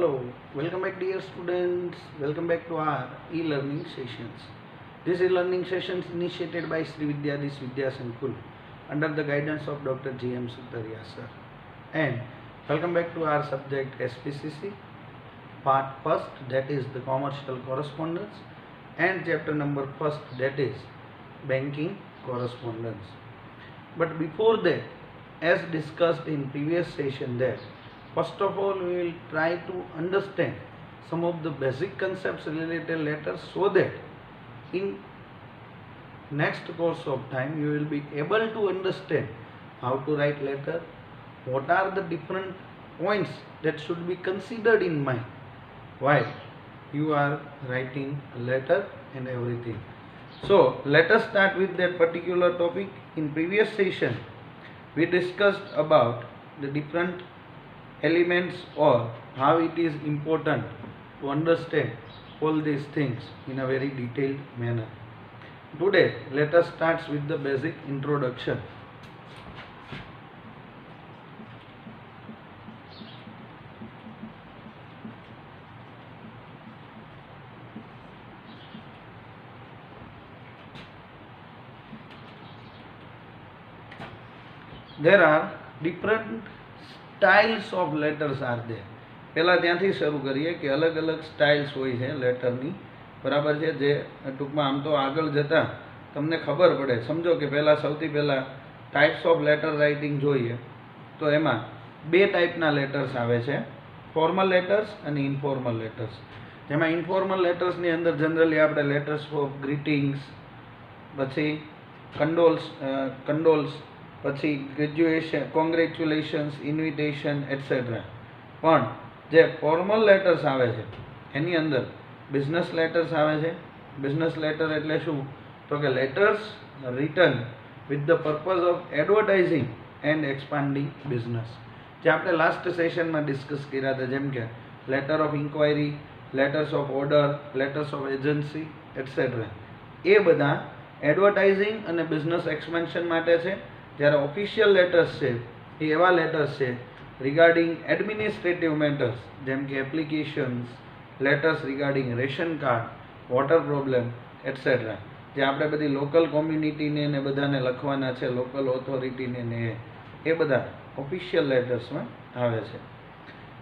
Hello, welcome back dear students, welcome back to our e-learning sessions. This e-learning sessions initiated by Sri Vidyadis Vidya Sankul under the guidance of Dr. G.M. Sutaria sir. And welcome back to our subject SPCC, part first, that is the commercial correspondence, and chapter number first, that is banking correspondence. But before that, as discussed in previous session, that first of all we will try to understand some of the basic concepts related letters, so that in next course of time you will be able to understand how to write letter, what are the different points that should be considered in mind while you are writing a letter and everything. So let us start with that particular topic. In previous session we discussed about the different elements or how it is important to understand all these things in a very detailed manner. Today let us start with the basic introduction. There are different styles of letters are there. પહેલાં ત્યાંથી શરૂ કરીએ કે અલગ અલગ styles હોય છે લેટરની, બરાબર છે, જે ટૂંકમાં આમ તો આગળ જતાં તમને ખબર પડે. સમજો કે પહેલાં સૌથી પહેલાં ટાઈપ્સ ઓફ લેટર રાઇટિંગ જોઈએ તો એમાં બે ટાઈપના લેટર્સ આવે છે, ફોર્મલ લેટર્સ અને ઇન્ફોર્મલ લેટર્સ. જેમાં ઇન્ફોર્મલ લેટર્સની અંદર જનરલી આપણે લેટર્સ ઓફ ગ્રીટિંગ્સ, પછી કંડોલ્સ, પછી કોંગ્રેચ્યુલેશન્સ, ઇન્વિટેશન એટસેટ્રા. પણ જે ફોર્મલ લેટર્સ આવે છે એની અંદર બિઝનેસ લેટર્સ આવે છે. બિઝનેસ લેટર એટલે શું? તો કે letters written with the purpose of advertising and expanding business, જે આપણે લાસ્ટ સેશનમાં ડિસ્કસ કર્યા હતા. જેમ કે letter of inquiry, letters of order, letters of agency etcetera. એ બધા એડવર્ટાઇઝિંગ અને બિઝનેસ એક્સપેન્શન માટે છે. જ્યારે ઓફિશિયલ લેટર્સ છે એ એવા લેટર્સ છે રિગાર્ડિંગ એડમિનિસ્ટ્રેટિવ મેટર્સ, જેમ કે applications, letters regarding ration card, water problem etcetera, જે આપણે બધી લોકલ કોમ્યુનિટીને ને બધાને લખવાના છે, લોકલ ઓથોરિટીને ને એ બધા ઓફિશિયલ લેટર્સમાં આવે છે.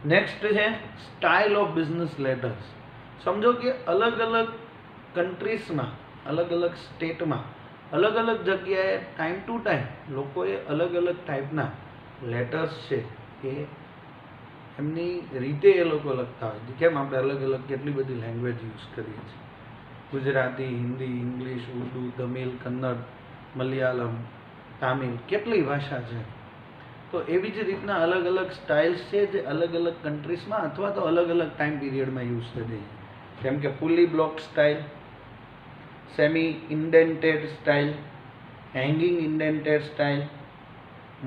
નેક્સ્ટ છે સ્ટાઇલ ઓફ બિઝનેસ લેટર્સ. સમજો કે અલગ અલગ કન્ટ્રીઝમાં, અલગ અલગ સ્ટેટમાં, અલગ અલગ જગ્યાએ ટાઈમ ટુ ટાઈમ લોકોએ અલગ અલગ ટાઈપના લેટર્સ છે એ એમની રીતે એ લોકો લખતા હોય. કેમ આપણે અલગ અલગ કેટલી બધી લેંગ્વેજ યુઝ કરીએ છીએ, ગુજરાતી, હિન્દી, ઇંગ્લિશ, ઉર્દુ, તમિલ, કન્નડ, મલયાલમ, તામિલ, કેટલી ભાષા છે. તો એવી જ રીતના અલગ અલગ સ્ટાઇલ્સ છે જે અલગ અલગ કન્ટ્રીઝમાં અથવા તો અલગ અલગ ટાઈમ પીરિયડમાં યુઝ થઈ છે. જેમ કે fully block style, semi indented style, hanging indented style,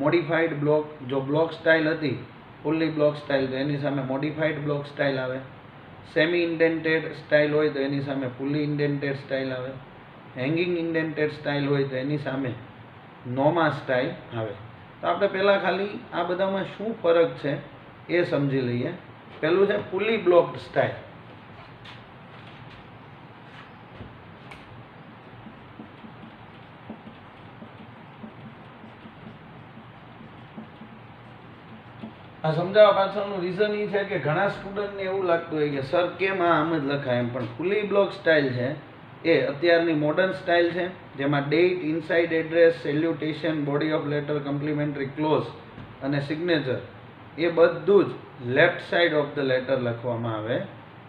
modified block. જો બ્લોક સ્ટાઇલ હતી ફુલ્લી બ્લોક સ્ટાઇલ તો એની સામે મોડિફાઈડ બ્લોક સ્ટાઇલ આવે. સેમી ઇન્ડેન્ટેડ સ્ટાઇલ હોય તો એની સામે ફુલ્લી ઇન્ડેન્ટેડ સ્ટાઇલ આવે. હેંગિંગ ઇન્ડેન્ટેડ સ્ટાઇલ હોય તો એની સામે નોમા સ્ટાઇલ આવે. તો આપણે પહેલાં ખાલી આ બધામાં શું ફરક છે એ સમજી લઈએ. પહેલું છે ફુલ્લી બ્લોક્ડ સ્ટાઇલ. આ સમજાવવા પાછળનું રીઝન એ છે કે ઘણા સ્ટુડન્ટને એવું લાગતું હોય કે સર કેમ આમ જ લખાય એમ. પણ ફુલ્લી બ્લોક સ્ટાઇલ છે એ અત્યારની મોડર્ન સ્ટાઇલ છે, જેમાં date, inside address, salutation, body of letter, complimentary close અને સિગ્નેચર એ બધું જ left side of the letter લખવામાં આવે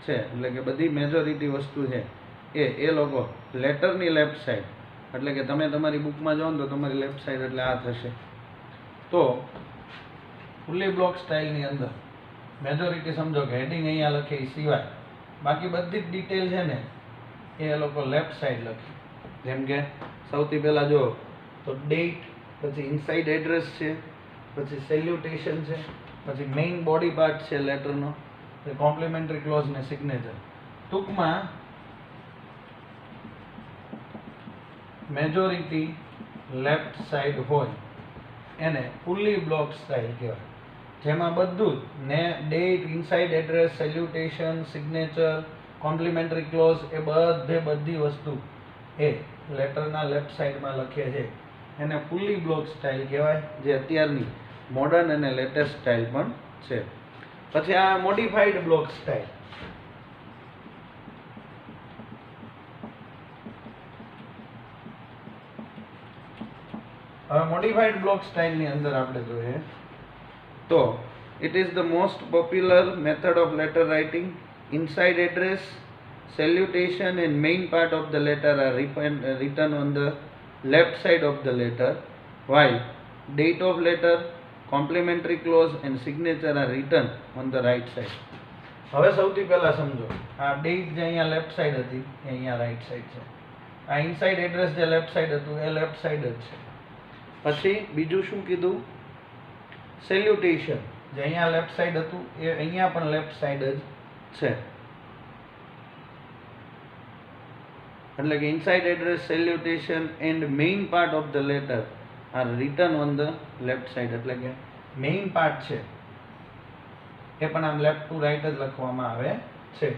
છે. એટલે કે બધી મેજોરિટી વસ્તુ છે એ લોકો લેટરની લેફ્ટ સાઇડ, એટલે કે તમે તમારી બુકમાં જાઓ ને તો તમારી લેફ્ટ સાઇડ એટલે આ થશે. તો ફુલ્લી બ્લોક સ્ટાઇલની અંદર મેજોરિટી સમજો કે હેડિંગ અહીંયા લખે એ સિવાય બાકી બધી જ ડિટેલ છે ને એ લોકો લેફ્ટ સાઈડ લખે. જેમ કે સૌથી પહેલાં જો તો ડેટ, પછી ઇનસાઇડ એડ્રેસ છે, પછી સેલ્યુટેશન છે, પછી મેઇન બોડી પાર્ટ છે લેટરનો, પછી કોમ્પ્લિમેન્ટરી ક્લોઝ ને સિગ્નેચર. ટૂંકમાં મેજોરિટી લેફ્ટ સાઈડ હોય એને ફુલ્લી બ્લોક સ્ટાઇલ કહેવાય. જેમાં બધું જ ને date, inside address, salutation, signature, complimentary close એ બધી વસ્તુ એ લેટરના લેફ્ટ સાઈડમાં લખે છે. એને ફૂલી બ્લોક સ્ટાઇલ કહેવાય, જે અત્યારની મોડર્ન અને લેટેસ્ટ સ્ટાઇલ પણ છે. પછી આ મોડિફાઈડ બ્લોક સ્ટાઇલ. હવે મોડિફાઈડ બ્લોક સ્ટાઇલની અંદર આપણે જોઈએ તો it is the most popular method of letter writing. Inside address, salutation and main part of the letter are written on the left side of the letter, while date of letter, complimentary clause and signature are written on the right side. હવે સૌથી પહેલા સમજો, આ date જે અહીંયા left side હતી એ અહીંયા right side છે. આ ઇનસાઇડ એડ્રેસ જે લેફ્ટ સાઈડ હતું એ લેફ્ટ સાઈડ જ છે. પછી બીજું શું કીધું? સેલ્યુટેશન જે અહીંયા લેફ્ટ સાઈડ હતું એ અહીંયા પણ લેફ્ટ સાઈડ જ છે. એટલે કે inside address, salutation and main part of the letter are written on the left side. એટલે કે મેઇન પાર્ટ છે એ પણ આમ લેફ્ટ ટુ રાઈટ જ લખવામાં આવે છે.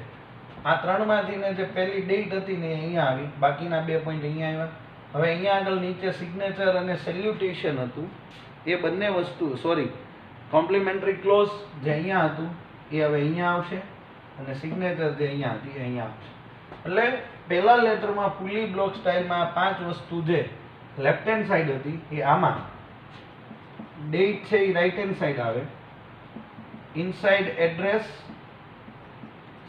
આ ત્રણમાંથી ને જે પહેલી ડેટ હતી ને અહીંયા આવી, બાકીના 2 પોઈન્ટ અહીંયા આવ્યા. હવે અહીંયા આગળ નીચે સિગ્નેચર અને સેલ્યુટેશન હતું એ બંને વસ્તુ, સોરી, કોમ્પ્લિમેન્ટરી ક્લોઝ જે અહીંયા હતું એ હવે અહીંયા આવશે અને સિગ્નેચર જે અહીંયા હતી એ અહીંયા આવશે. એટલે પહેલા લેટરમાં ફૂલી બ્લોક સ્ટાઇલમાં 5 વસ્તુ જે લેફ્ટ હેન્ડ સાઈડ હતી એ આમાં, ડેટ છે એ રાઈટ હેન્ડ સાઈડ આવે, ઇનસાઇડ એડ્રેસ,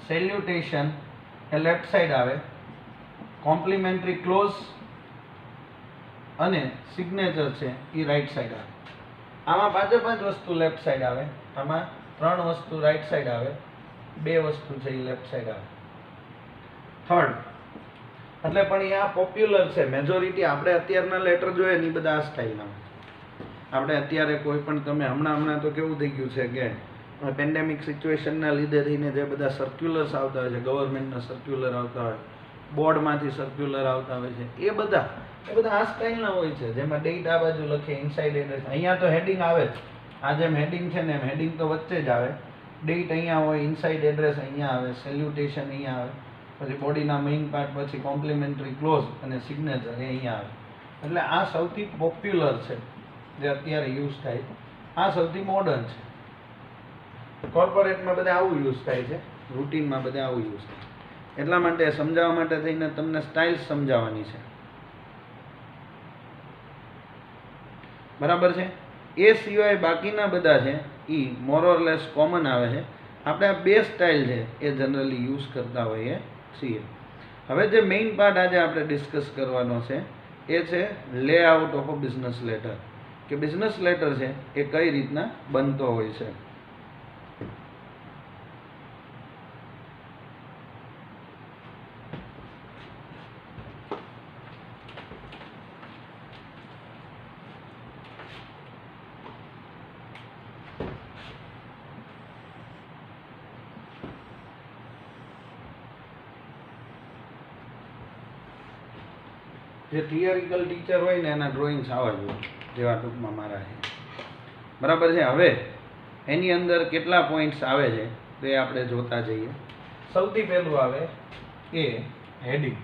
સેલ્યુટેશન એ લેફ્ટ સાઈડ આવે, કોમ્પ્લિમેન્ટરી ક્લોઝ અને સિગ્નેચર છે એ રાઈટ સાઈડ આવે. આમાં 5 વસ્તુ લેફ્ટ સાઈડ આવે, આમાં 3 વસ્તુ રાઈટ સાઈડ આવે, 2 વસ્તુ છે એ લેફ્ટ સાઈડ આવે. થર્ડ એટલે પણ એ આ પોપ્યુલર છે, મેજોરિટી આપણે અત્યારના લેટર જોઈએ ને એ બધા આ સ્ટાઇલના. આપણે અત્યારે કોઈ પણ તમે હમણાં તો કેવું થઈ ગયું છે કે પેન્ડેમિક સિચ્યુએશનના લીધે થઈને જે બધા સર્ક્યુલર્સ આવતા હોય છે, ગવર્મેન્ટના સર્ક્યુલર આવતા હોય, બોર્ડમાંથી સર્ક્યુલર આવતા હોય છે, એ બધા આ સ્ટાઇલના હોય છે, જેમાં ડેટ આ બાજુ લખે, ઇનસાઇડ એડ્રેસ. અહીંયા તો હેડિંગ આવે જ, આ જેમ હેડિંગ છે ને એમ હેડિંગ તો વચ્ચે જ આવે. ડેટ અહીંયા હોય, ઇનસાઇડ એડ્રેસ અહીંયા આવે, સેલ્યુટેશન અહીંયા આવે, પછી બોડીના મેઇન પાર્ટ, પછી કોમ્પ્લિમેન્ટરી ક્લોઝ અને સિગ્નેચર એ અહીંયા આવે. એટલે આ સૌથી પોપ્યુલર છે જે અત્યારે યુઝ થાય. આ સૌથી મોડર્ન છે. કોર્પોરેટમાં બધા આવું યુઝ થાય છે, રૂટીનમાં બધા આવું યુઝ થાય. એટલા માટે સમજાવવા માટે થઈને તમને સ્ટાઇલ સમજાવવાની છે. બરાબર છે? એ સિવાય બાકીના બધા છે એ મોરઓરલેસ કોમન આવે છે. આપણે આ 2 સ્ટાઇલ છે એ જનરલી યુઝ કરતા હોઈએ છીએ. હવે જે મેઇન પાર્ટ આજે આપણે ડિસ્કસ કરવાનો છે એ છે layout of a business letter, કે બિઝનેસ લેટર છે એ કઈ રીતના બનતો હોય છે. જે થિયરિકલ ટીચર હોય ને એના ડ્રોઈંગ્સ આવા જોઈએ, જેવા ટૂંકમાં મારા છે. બરાબર છે? હવે એની અંદર કેટલા પોઈન્ટ્સ આવે છે તે આપણે જોતા જઈએ. સૌથી પહેલું આવે એ હેડિંગ.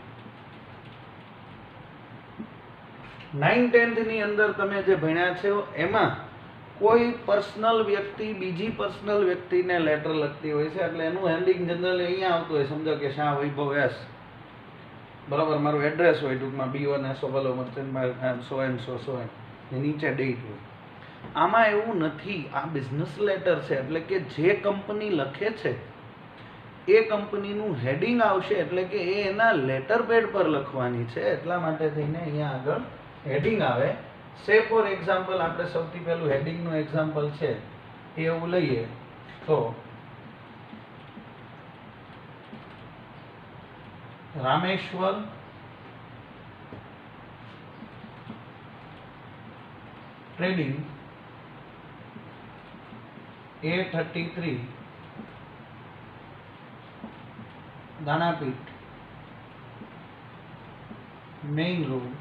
9th-10th ની અંદર તમે જે ભણ્યા છો એમાં કોઈ પર્સનલ વ્યક્તિ બીજી પર્સનલ વ્યક્તિને લેટર લખતી હોય છે, એટલે એનું હેડિંગ જનરલી અહીંયા આવતું હોય. સમજો કે શાહ વૈભવ એસ, બરાબર, મારું એડ્રેસ હોય ટૂંકમાં B1 SO સો એન્ડ સો નીચે ડેટ હોય. આમાં એવું નથી. આ બિઝનેસ લેટર છે, એટલે કે જે કંપની લખે છે એ કંપનીનું હેડિંગ આવશે, એટલે કે એ એના લેટર પેડ પર લખવાની છે. એટલા માટે થઈને અહીંયા આગળ હેડિંગ આવે. સે ફોર એક્ઝામ્પલ, આપણે સૌથી પહેલું હેડિંગનું એક્ઝામ્પલ છે એ એવું લઈએ તો Rameshwar trading A33 Danapith main road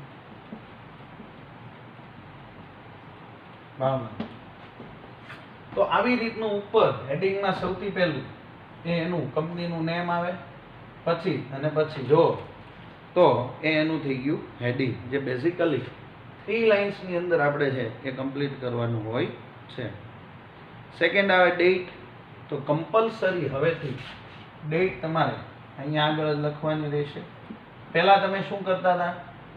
Bhavnagar. તો આવી રીતનું ઉપર હેડિંગમાં સૌથી પહેલું એનું કંપનીનું નેમ આવે, પછી જો તો એનું થઈ ગયું હેડિંગ, જે બેઝિકલી 3 લાઇન્સની અંદર આપણે છે એ કમ્પ્લીટ કરવાનું હોય છે. સેકન્ડ આવે ડેટ. તો કમ્પલસરી હવેથી ડેટ તમારે અહીંયા આગળ જ લખવાની રહેશે. પહેલાં તમે શું કરતા હતા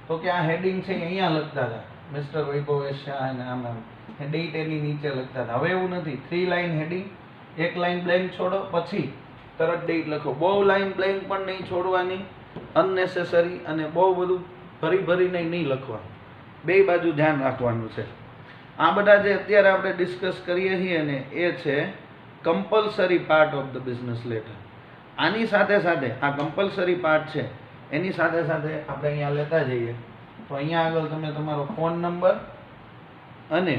તો કે આ હેડિંગ છે અહીંયા લખતા હતા, મિસ્ટર વૈભવ શાહ અને આમ ડેટ એની નીચે લખતા હતા. હવે એવું નથી. 3 લાઇન હેડિંગ, 1 લાઇન બ્લેન્ક છોડો, પછી તરત ડેટ લખો. બહુ લાઇન બ્લેન્ક પણ નહીં છોડવાની, અનનેસેસરી, અને બહુ બધું ભરીને નહીં લખવાનું. બે બાજુ ધ્યાન રાખવાનું છે. આ બધા જે અત્યારે આપણે ડિસ્કસ કરીએ છીએ ને એ છે compulsory part of the business letter. આની સાથે સાથે આ કમ્પલસરી પાર્ટ છે એની સાથે સાથે આપણે અહીંયા લેતા જઈએ તો અહીંયા આગળ તમે તમારો ફોન નંબર અને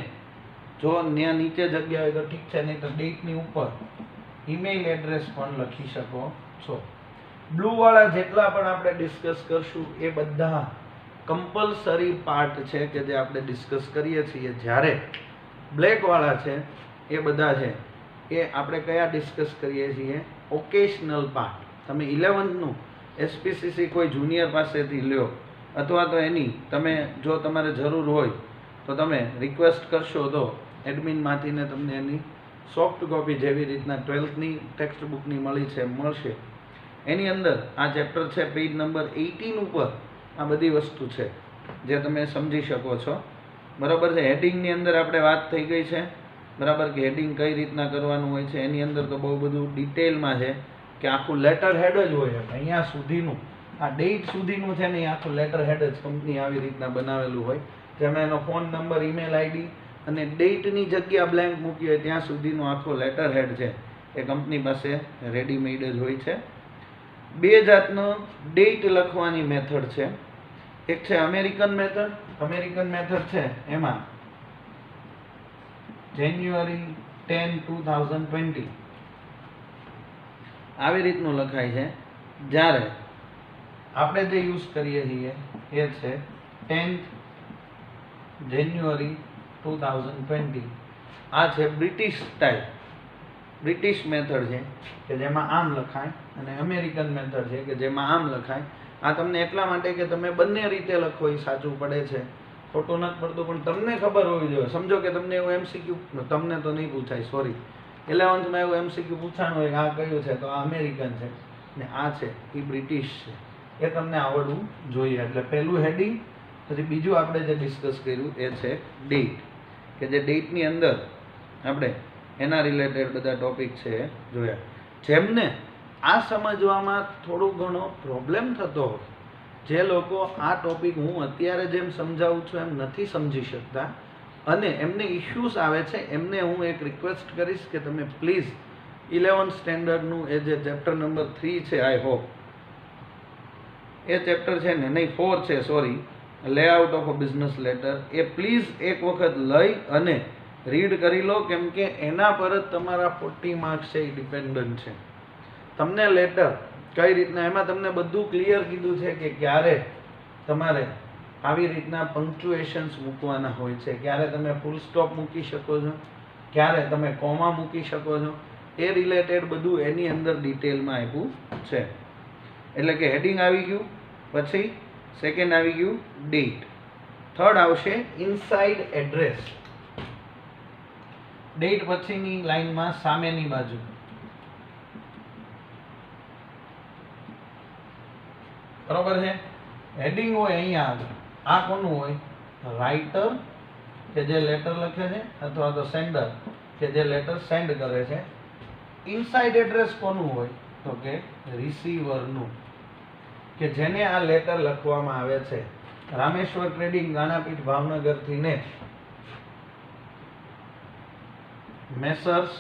જો ત્યાં નીચે જગ્યા હોય તો ઠીક છે, નહીં તો ડેટની ઉપર ઈમેલ એડ્રેસ પણ લખી શકો છો. બ્લુવાળા જેટલા પણ આપણે ડિસ્કસ કરશું એ બધા કમ્પલસરી પાર્ટ છે કે જે આપણે ડિસ્કસ કરીએ છીએ. જ્યારે બ્લેકવાળા છે એ બધા છે એ આપણે કયા ડિસ્કસ કરીએ છીએ? ઓકેશનલ પાર્ટ. તમે 11નું એસપીસીસી કોઈ જુનિયર પાસેથી લ્યો, અથવા તો એની તમે જો તમારે જરૂર હોય તો તમે રિક્વેસ્ટ કરશો તો એડમિનમાંથીને તમને એની સોફ્ટ કોપી જેવી રીતના 12થની ટેક્સ્ટ બુકની મળી છે મળશે. એની અંદર આ ચેપ્ટર છે પેજ નંબર 18 ઉપર આ બધી વસ્તુ છે જે તમે સમજી શકો છો. બરાબર છે. હેડિંગની અંદર આપણે વાત થઈ ગઈ છે. બરાબર, કે હેડિંગ કઈ રીતના કરવાનું હોય છે. એની અંદર તો બહુ બધું ડિટેલમાં છે કે આખું લેટર હેડ જ હોય. અહીંયા સુધીનું આ ડેટ સુધીનું છે ને એ આખું લેટર હેડ જ કંપની આવી રીતના બનાવેલું હોય, જેમાં એનો ફોન નંબર, ઈમેલ આઈડી અને ડેટની જગ્યા બ્લેન્ક મૂકી હોય ત્યાં સુધીનો આખો લેટર હેડ છે એ કંપની પાસે રેડીમેડ જ હોય છે. બે જાતનો ડેટ લખવાની મેથડ છે. એક છે અમેરિકન મેથડ. અમેરિકન મેથડ છે એમાં જાન્યુઆરી 10, 2020 આવી રીતનું લખાય છે. જ્યારે આપણે જે યુઝ કરીએ છીએ એ છે 10th જાન્યુઆરી 2020. આ છે બ્રિટિશ સ્ટાઇલ, બ્રિટિશ મેથડ છે કે જેમાં આમ લખાય, અને અમેરિકન મેથડ છે કે જેમાં આમ લખાય. આ તમને એટલા માટે કે તમે બંને રીતે લખો એ સાચું પડે છે, ખોટું નથી પડતું, પણ તમને ખબર હોવી જોઈએ. સમજો કે તમને એવું એમસીક્યુ, તમને તો નહીં પૂછાય, સોરી, 11thમાં એવું એમસીક્યુ પૂછાણું હોય કે આ કયું છે, તો આ અમેરિકન છે ને આ છે એ બ્રિટિશ છે. એ તમને આવડવું જોઈએ. એટલે પહેલું હેડિંગ, પછી બીજું આપણે જે ડિસ્કસ કર્યું એ છે ડેટ, કે જે ડેટની અંદર આપણે એના રિલેટેડ બધા ટોપિક છે જોયા. જેમને આ સમજવામાં થોડો ઘણો પ્રોબ્લેમ થતો હોય, જે લોકો આ ટોપિક હું અત્યારે જેમ સમજાવું છું એમ નથી સમજી શકતા અને એમને ઇશ્યુઝ આવે છે, એમને હું એક રિક્વેસ્ટ કરીશ કે તમે પ્લીઝ 11th સ્ટેન્ડર્ડનું એ જે ચેપ્ટર નંબર 3 છે, આઈ હોપ એ ચેપ્ટર છે ને, નહીં 4 છે, sorry, layout of a business letter, A please એક વખત લઈ અને રીડ કરી લો, કેમ કે એના પર જ તમારા 40 માર્ક્સ છે એ ડિપેન્ડન્ટ છે. તમને લેટર કઈ રીતના, એમાં તમને બધું ક્લિયર કીધું છે કે ક્યારે તમારે આવી રીતના પંક્ચ્યુએશન્સ મૂકવાના હોય છે, ક્યારે તમે ફૂલ સ્ટોપ મૂકી શકો છો, ક્યારે તમે કોમા મૂકી શકો છો, એ રિલેટેડ બધું એની અંદર ડિટેલમાં આપ્યું છે. એટલે કે હેડિંગ આવી ગયું, પછી સેકન્ડ આવી ગયું ડેટ, થર્ડ આવશે ઇનસાઇડ એડ્રેસ. ડેટ પછીની લાઈનમાં સામેની બાજુ બરોબર છે. હેડિંગ હોય અહીંયા આગળ, આ કોનું હોય? રાઇટર કે જે લેટર લખે છે, અથવા તો સેન્ડર કે જે લેટર સેન્ડ કરે છે. ઇનસાઇડ એડ્રેસ કોનું હોય? તો કે રિસીવરનું, કે જેને આ લેટર લખવામાં આવે છે. રામેશ્વર ટ્રેડિંગ દાણાપીઠ ભાવનગરથી ને Messrs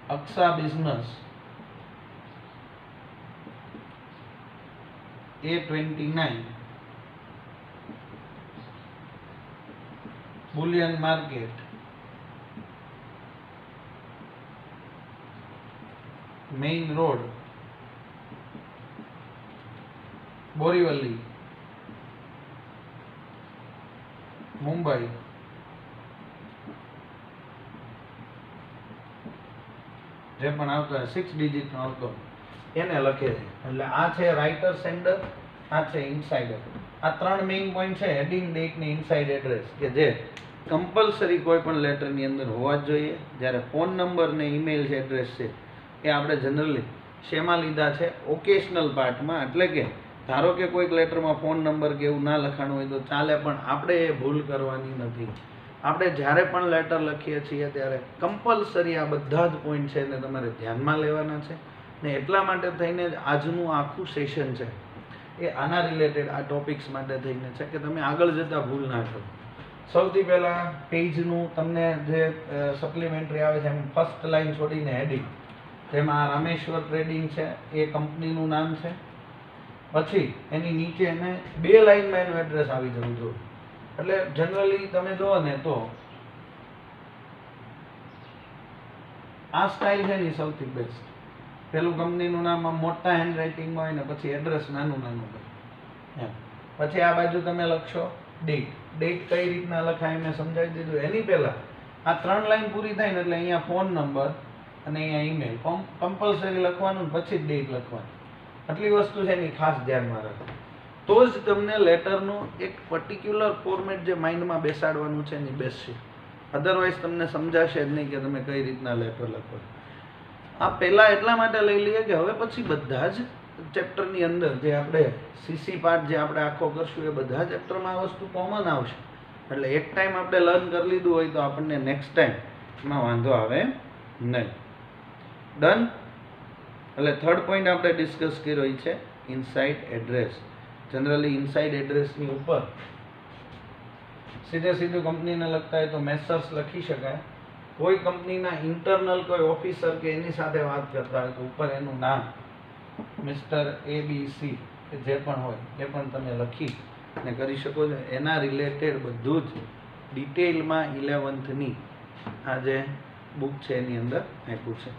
અક્ષા business A29 Boolean market main road Borivali Mumbai જે પણ આવતો હોય 6 ડિજિટ નો આવતો એને લખે છે. એટલે આ છે રાઇટર સેન્ડર, આ છે ઇનસાઇડર. આ ત્રણ મેઇન પોઈન્ટ છે હેડિંગ, ડેટ ને ઇનસાઇડ એડ્રેસ, કે જે કમ્પલસરી કોઈ પણ લેટરની અંદર હોવા જ જોઈએ. જ્યારે ફોન નંબર ને ઈમેલ એડ્રેસ છે એ આપણે જનરલી શેમાં લીધા છે? ઓકેશનલ પાર્ટમાં. એટલે કે ધારો કે કોઈક લેટરમાં ફોન નંબર કે એવું ના લખાણું હોય તો ચાલે, પણ આપણે એ ભૂલ કરવાની નથી. આપણે જ્યારે પણ લેટર લખીએ છીએ ત્યારે કમ્પલસરી આ બધા જ પોઈન્ટ છે એને તમારે ધ્યાનમાં લેવાના છે. ને એટલા માટે થઈને જ આજનું આખું સેશન છે એ આના રિલેટેડ આ ટોપિક્સ માટે થઈને છે કે તમે આગળ જતાં ભૂલ ના કરો. સૌથી પહેલાં પેજનું તમને જે સપ્લિમેન્ટરી આવે છે એમ ફર્સ્ટ લાઈન છોડીને હેડિંગ, જેમાં રામેશ્વર ટ્રેડિંગ છે એ કંપનીનું નામ છે. પછી એની નીચે એને 2 લાઈનમાં એનું એડ્રેસ આવી જવું જોઈએ. એટલે જનરલી તમે જુઓ ને તો આ સ્ટાઇલ છે ને સૌથી બેસ્ટ. પેલું કંપનીનું નામ આમ મોટા હેન્ડ રાઇટિંગમાં હોય ને પછી એડ્રેસ નાનું નાનું હોય. પછી આ બાજુ તમે લખશો ડેટ. ડેટ કઈ રીતના લખાય મેં સમજાવી દીધું. એની પહેલા આ 3 લાઈન પૂરી થાય ને એટલે અહીંયા ફોન નંબર અને અહીંયા ઈમેલ કમ્પલસરી લખવાનું, પછી જ ડેટ લખવાની. આટલી વસ્તુ છે એની ખાસ ધ્યાનમાં રાખો, તો જ તમને લેટરનું એક પર્ટિક્યુલર ફોર્મેટ જે માઇન્ડમાં બેસાડવાનું છે એની બેસશે. અધરવાઇઝ તમને સમજાશે જ નહીં કે તમે કઈ રીતના લેટર લખો. આ પહેલાં એટલા માટે લઈ લઈએ કે હવે પછી બધા જ ચેપ્ટરની અંદર જે આપણે સીસી પાર્ટ જે આપણે આખો કરશું એ બધા ચેપ્ટરમાં આ વસ્તુ કોમન આવશે. એટલે એક ટાઈમ આપણે લર્ન કરી લીધું હોય તો આપણને નેક્સ્ટ ટાઈમ એમાં વાંધો આવે નહીં. ડન. એટલે થર્ડ પોઈન્ટ આપણે ડિસ્કસ કર્યો છે ઇનસાઇડ એડ્રેસ. જનરલી ઇનસાઇડ એડ્રેસની ઉપર સીધું કંપનીને લગતા હોય તો મેસર્સ લખી શકાય. કોઈ કંપનીના ઇન્ટરનલ કોઈ ઓફિસર કે એની સાથે વાત કરતા હોય તો ઉપર એનું નામ મિસ્ટર ABC કે જે પણ હોય એ પણ તમે લખી ને કરી શકો છો. એના રિલેટેડ બધું જ ડિટેલમાં 11th આ જે બુક છે એની અંદર આપ્યું છે.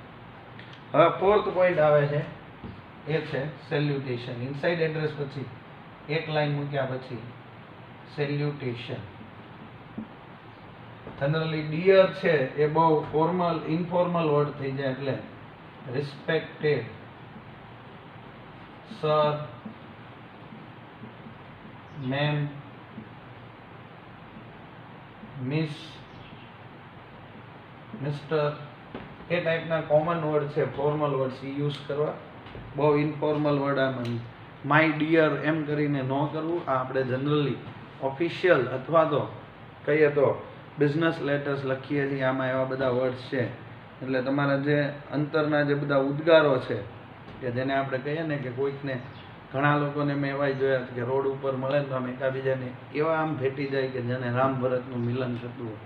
હવે ફોર્થ પોઈન્ટ આવે છે એ છે સેલ્યુટેશન. ઇનસાઇડ એડ્રેસ પછી એક લાઈન મૂક્યા પછી સેલ્યુટેશન. જનરલી ડિયર છે એ બહુ ફોર્મલ ઇનફોર્મલ વર્ડ થઈ જાય, એટલે respected sir, ma'am, miss, mister, એ ટાઈપના કોમન વર્ડ છે, ફોર્મલ વર્ડ્સ એ યુઝ કરવા. બહુ ઇનફોર્મલ વર્ડ આમ માય ડિયર એમ કરીને ન કરવું. આ આપણે જનરલી ઓફિશિયલ અથવા તો કહીએ તો બિઝનેસ લેટર્સ લખીએ છીએ, આમાં એવા બધા વર્ડ્સ છે. એટલે તમારા જે અંતરના જે બધા ઉદ્ગારો છે કે જેને આપણે કહીએ ને કે કોઈકને, ઘણા લોકોને મેં એવા જોયા કે રોડ ઉપર મળે ને તો આમ એકાબીજાને એવા આમ ભેટી જાય કે જેને રામ ભરતનું મિલન થતું હોય.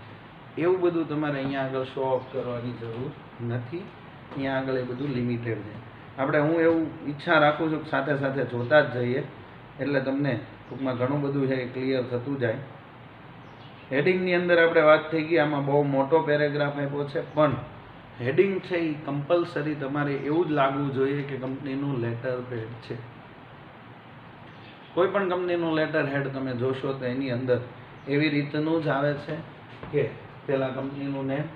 એવું બધું તમારે અહીંયા આગળ શો ઓફ કરવાની જરૂર નથી. અહીંયા આગળ એ બધું લિમિટેડ છે. આપણે હું એવું ઈચ્છા રાખું છું કે સાથે સાથે જોતા જ જઈએ એટલે તમને ટૂંકમાં ઘણું બધું છે એ ક્લિયર થતું જાય. હેડિંગની અંદર આપણે વાત થઈ ગઈ. આમાં બહુ મોટો પેરેગ્રાફ આપ્યો છે, પણ હેડિંગ છે એ કમ્પલસરી તમારે એવું જ લાગવું જોઈએ કે કંપનીનું લેટર હેડ છે. કોઈ પણ કંપનીનું લેટર હેડ તમે જોશો તો એની અંદર એવી રીતનું જ આવે છે કે પહેલાં કંપનીનું નેમ,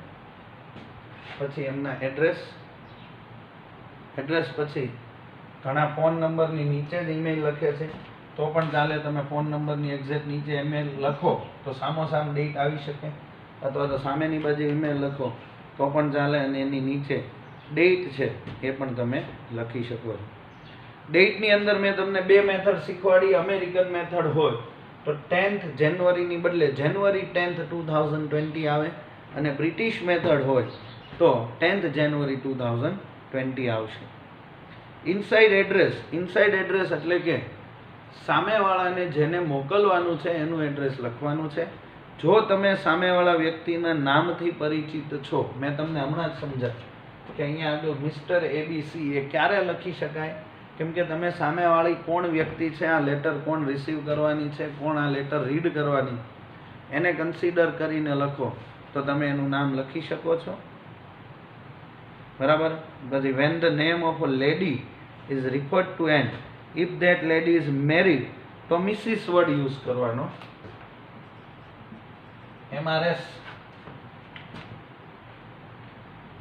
પછી એમના એડ્રેસ પછી ઘણા ફોન નંબરની નીચે જ ઈમેલ લખે છે તો પણ ચાલે. તમે ફોન નંબરની એક્ઝેક્ટ નીચે ઈમેલ લખો તો સામોસામ ડેટ આવી શકે, અથવા તો સામેની બાજુ ઈમેલ લખો તો પણ ચાલે, અને એની નીચે ડેટ છે એ પણ તમે લખી શકો છો. ડેટની અંદર મેં તમને 2 મેથડ શીખવાડી. અમેરિકન મેથડ હોય તો 10th જાન્યુઆરીની બદલે જાન્યુઆરી 10th 2020 આવે, અને બ્રિટિશ મેથડ હોય તો 10th જાન્યુઆરી 2020 આવશે. ઇનસાઇડ એડ્રેસ એટલે કે સામેવાળાને જેને મોકલવાનું છે એનું એડ્રેસ લખવાનું છે. જો તમે સામેવાળા વ્યક્તિના નામથી પરિચિત છો, મેં તમને હમણાં જ સમજાવ્યું કે અહીંયા આગળ મિસ્ટર ABC એ ક્યારે લખી શકાય, કેમ કે તમે સામેવાળી કોણ વ્યક્તિ છે, આ લેટર કોણ રિસીવ કરવાની છે, કોણ આ લેટર રીડ કરવાની, એને કન્સિડર કરીને લખો તો તમે એનું નામ લખી શકો છો. બરાબર. પછી when the name of a lady is referred to and if that lady is married તો મિસિસ વર્ડ યુઝ કરવાનો. MRS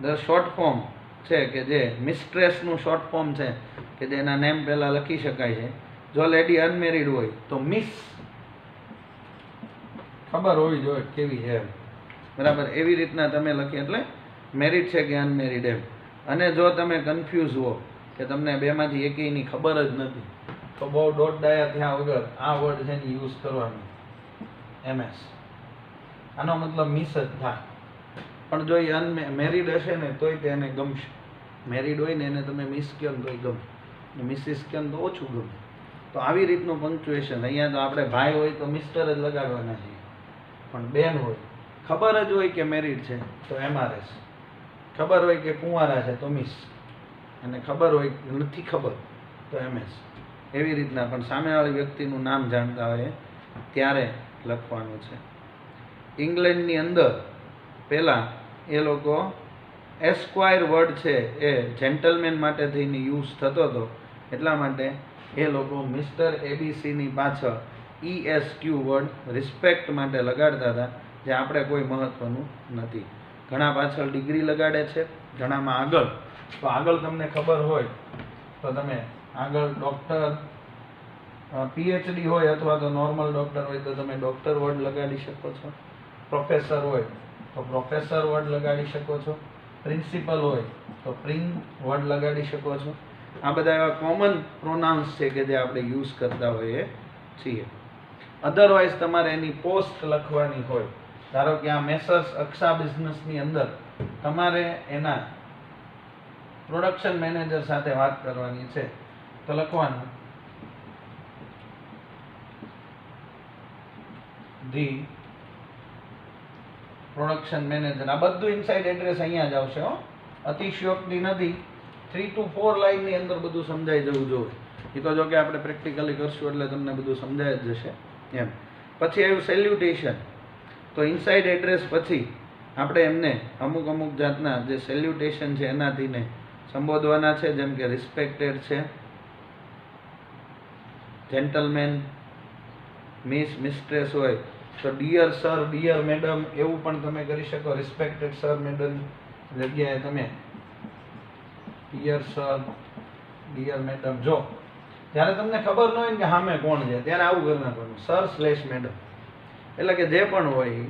ધ શોર્ટ ફોર્મ છે કે જે મિસ્ટ્રેસનું શોર્ટ ફોર્મ છે કે જેના નેમ પહેલા લખી શકાય છે. જો લેડી અનમેરિડ હોય તો મિસ ખબર હોવી જોઈએ કેવી છે, બરાબર. એવી રીતના તમે લખી એટલે મેરિડ છે કે અનમેરિડ એમ. અને જો તમે કન્ફ્યુઝ હો કે તમને બેમાંથી એકેયની ખબર જ નથી તો બહુ દોઢ ડાયા થયા વગર આ વર્ડ છે ને યુઝ કરવાનો, MS. આનો મતલબ મિસ જ થાય. પણ જો એ અનમેરિડ હશે ને તોય તેને ગમશે. મેરિડ હોય ને એને તમે મિસ કહો ને તોય ગમે, મિસિસ કહો ને તો ઓછું ગમે. તો આવી રીતનું પંક્ચ્યુએશન. અહીંયા તો આપણે ભાઈ હોય તો મિસ્ટર જ લગાડવાના છીએ, પણ બેન હોય, ખબર જ હોય કે મેરિડ છે તો MRS, ખબર હોય કે કુંવારા છે તો મિસ, અને ખબર હોય કે નથી ખબર તો MS. એવી રીતના પણ સામેવાળી વ્યક્તિનું નામ જાણતા હોય ત્યારે લખવાનું છે. ઇંગ્લેન્ડની અંદર પહેલાં એ લોકો એસ્ક્વાયર વર્ડ છે એ જેન્ટલમેન માટે થઈને યુઝ થતો હતો, એટલા માટે એ લોકો મિસ્ટર ABCની પાછળ ESQ વર્ડ રિસ્પેક્ટ માટે લગાડતા હતા, જે આપણે કોઈ મહત્વનું નથી. ઘણા પાછળ ડિગ્રી લગાડે છે, ઘણામાં આગળ. તો આગળ તમને ખબર હોય તો તમે આગળ ડૉક્ટર PhD હોય અથવા તો નોર્મલ ડૉક્ટર હોય તો તમે ડૉક્ટર વર્ડ લગાડી શકો છો. પ્રોફેસર હોય તો પ્રોફેસર વર્ડ લગાડી શકો છો. પ્રિન્સિપલ હોય તો પ્રિન વર્ડ લગાડી શકો છો. આ બધા એવા કોમન પ્રોનાઉન્સ છે કે જે આપણે યુઝ કરતા હોઈએ છીએ. અધરવાઇઝ તમારે એની પોસ્ટ લખવાની હોય. ધારો કે આ મેસર્સ અક્ષા બિઝનેસની અંદર તમારે એના પ્રોડક્શન મેનેજર સાથે વાત કરવાની છે તો લખવાનું ધી પ્રોડક્શન મેનેજર. આ બધું ઇનસાઇડ એડ્રેસ અહીંયા જ આવશે હો, અતિશયોક્તિ નથી. 3 to 4 લાઇનની અંદર બધું સમજાઈ જવું જોઈએ. એ તો જો કે આપણે પ્રેક્ટિકલી કરશું એટલે તમને બધું સમજાય જ જશે એમ. પછી આવ્યું સેલ્યુટેશન. તો ઇનસાઇડ એડ્રેસ પછી આપણે એમને અમુક અમુક જાતના જે સેલ્યુટેશન છે એનાથીને સંબોધવાના છે, જેમ કે રિસ્પેક્ટેડ છે, જેન્ટલમેન, મિસ, મિસ્ટ્રેસ હોય તો ડિયર સર, ડિયર મેડમ એવું પણ તમે કરી શકો. રિસ્પેક્ટેડ સર મેડમ જગ્યાએ તમે ડિયર સર, ડિયર મેડમ. જો જ્યારે તમને ખબર ન હોય ને કે સામે કોણ છે ત્યારે આવું કરી નાખવાનું, સર/મેડમ. એટલે કે જે પણ હોય,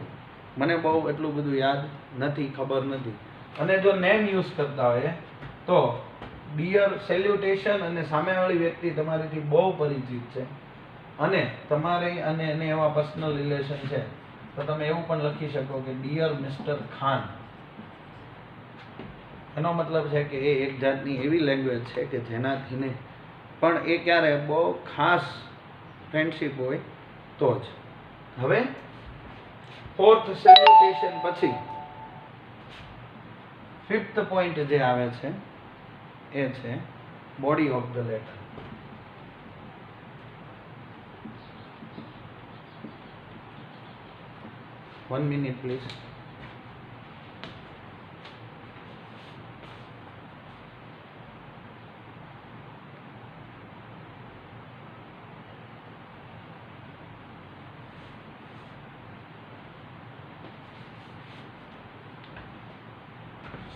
મને બહુ એટલું બધું યાદ નથી, ખબર નથી. અને જો નેમ યુઝ કરતા હોય તો ડિયર સેલ્યુટેશન, અને સામેવાળી વ્યક્તિ તમારીથી બહુ પરિચિત છે અને તમારે અને એને એવા પર્સનલ રિલેશન છે તો તમે એવું પણ લખી શકો કે ડિયર મિસ્ટર ખાન. એનો મતલબ છે કે એ એક જાતની એવી લેંગ્વેજ છે કે જેનાથી પણ એ ક્યારે બહુ ખાસ ફ્રેન્ડશીપ હોય તો જ. હવે ફોર્થ સેલ્યુટેશન પછી 5th પોઈન્ટ જે આવે છે એ છે body of the letter. One minute please.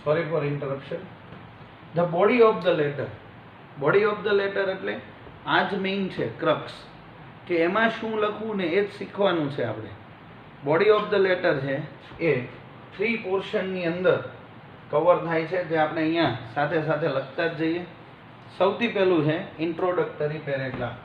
Sorry for interruption. The body of the letter. Body of the letter એટલે આ જ મેઇન છે ક્રક્સ, કે એમાં શું લખવું ને એ જ શીખવાનું છે આપણે. બોડી ઓફ ધ લેટર છે એ 3 પોર્શનની અંદર કવર થાય છે, જે આપણે અહીંયા સાથે સાથે લખતા જ જઈએ. સૌથી પહેલું છે ઇન્ટ્રોડક્ટરી પેરેગ્રાફ.